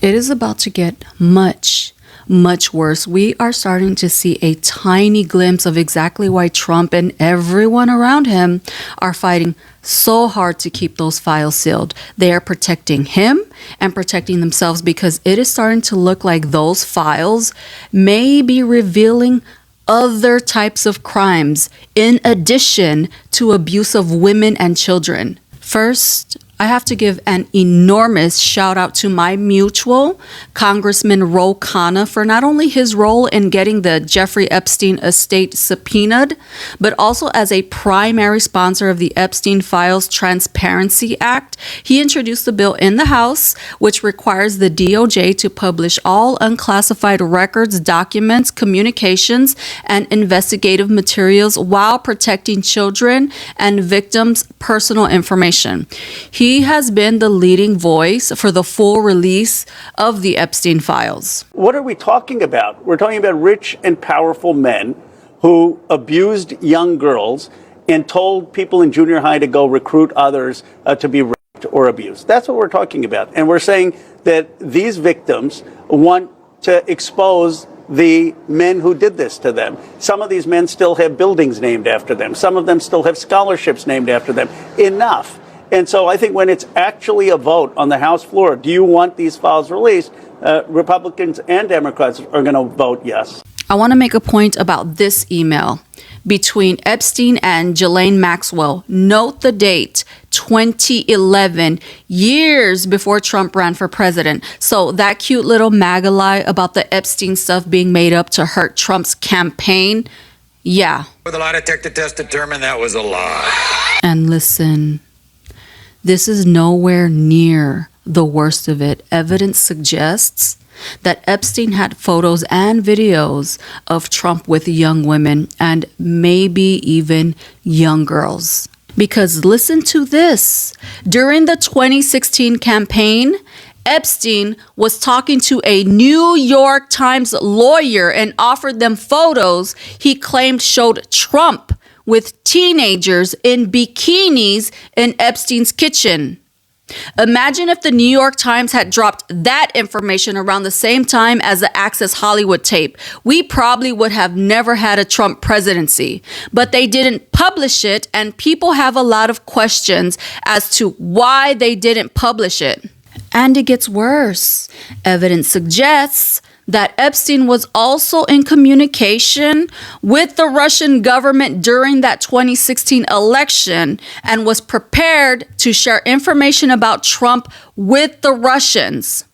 It is about to get much, much worse. We are starting to see a tiny glimpse of exactly why Trump and everyone around him are fighting so hard to keep those files sealed. They are protecting him and protecting themselves because it is starting to look like those files may be revealing other types of crimes in addition to abuse of women and children. First, I have to give an enormous shout out to my mutual, Congressman Ro Khanna, for not only his role in getting the Jeffrey Epstein estate subpoenaed, but also as a primary sponsor of the Epstein Files Transparency Act. He introduced the bill in the House, which requires the DOJ to publish all unclassified records, documents, communications, and investigative materials while protecting children and victims' personal information. He has been the leading voice for the full release of the Epstein files. What are we talking about? We're talking about rich and powerful men who abused young girls and told people in junior high to go recruit others to be raped or abused. That's what we're talking about. And we're saying that these victims want to expose the men who did this to them. Some of these men still have buildings named after them. Some of them still have scholarships named after them. Enough. And so I think when it's actually a vote on the House floor, do you want these files released? Republicans and Democrats are going to vote yes. I want to make a point about this email between Epstein and Ghislaine Maxwell. Note the date, 2011, years before Trump ran for president. So that cute little MAGA lie about the Epstein stuff being made up to hurt Trump's campaign, yeah. With a lie detector test determined that was a lie. And listen, this is nowhere near the worst of it. Evidence suggests that Epstein had photos and videos of Trump with young women and maybe even young girls. Because listen to this. During the 2016 campaign, Epstein was talking to a New York Times lawyer and offered them photos he claimed showed Trump with teenagers in bikinis in Epstein's kitchen. Imagine if the New York Times had dropped that information around the same time as the Access Hollywood tape. We probably would have never had a Trump presidency. But they didn't publish it, and people have a lot of questions as to why they didn't publish it. And it gets worse. Evidence suggests that Epstein was also in communication with the Russian government during that 2016 election and was prepared to share information about Trump with the Russians.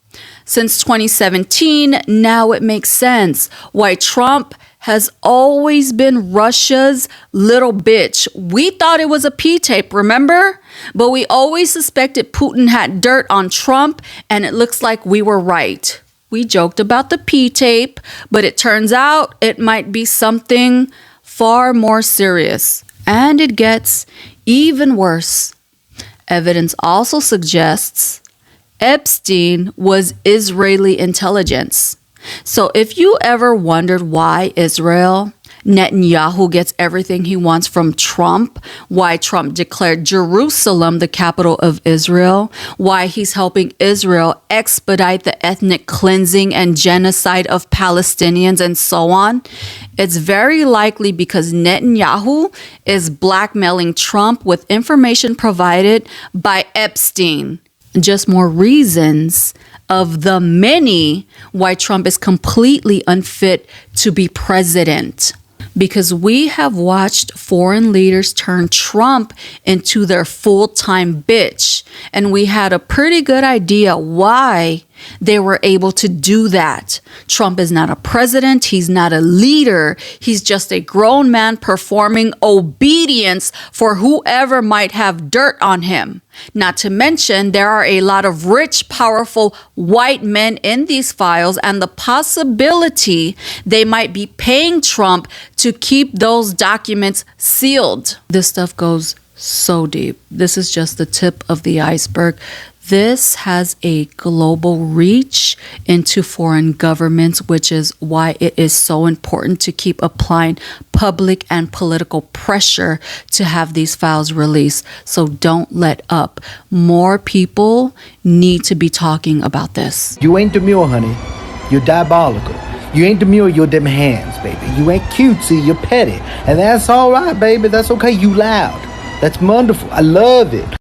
Since 2017, now it makes sense why Trump has always been Russia's little bitch. We thought it was a P-tape, remember? But we always suspected Putin had dirt on Trump, and it looks like we were right. We joked about the P-tape, but it turns out it might be something far more serious. And it gets even worse. Evidence also suggests Epstein was Israeli intelligence. So if you ever wondered why Netanyahu gets everything he wants from Trump, why Trump declared Jerusalem the capital of Israel, why he's helping Israel expedite the ethnic cleansing and genocide of Palestinians and so on, it's very likely because Netanyahu is blackmailing Trump with information provided by Epstein. Just more reasons of the many why Trump is completely unfit to be president. Because we have watched foreign leaders turn Trump into their full-time bitch. And we had a pretty good idea why they were able to do that. Trump is not a president. He's not a leader. He's just a grown man performing obedience for whoever might have dirt on him. Not to mention, there are a lot of rich, powerful white men in these files, and the possibility they might be paying Trump to keep those documents sealed. This stuff goes so deep. This is just the tip of the iceberg. This has a global reach into foreign governments, which is why it is so important to keep applying public and political pressure to have these files released. So don't let up. More people need to be talking about this. You ain't demure, honey. You're diabolical. You ain't demure, you're them hands, baby. You ain't cutesy, you're petty. And that's all right, baby. That's okay. You loud. That's wonderful. I love it.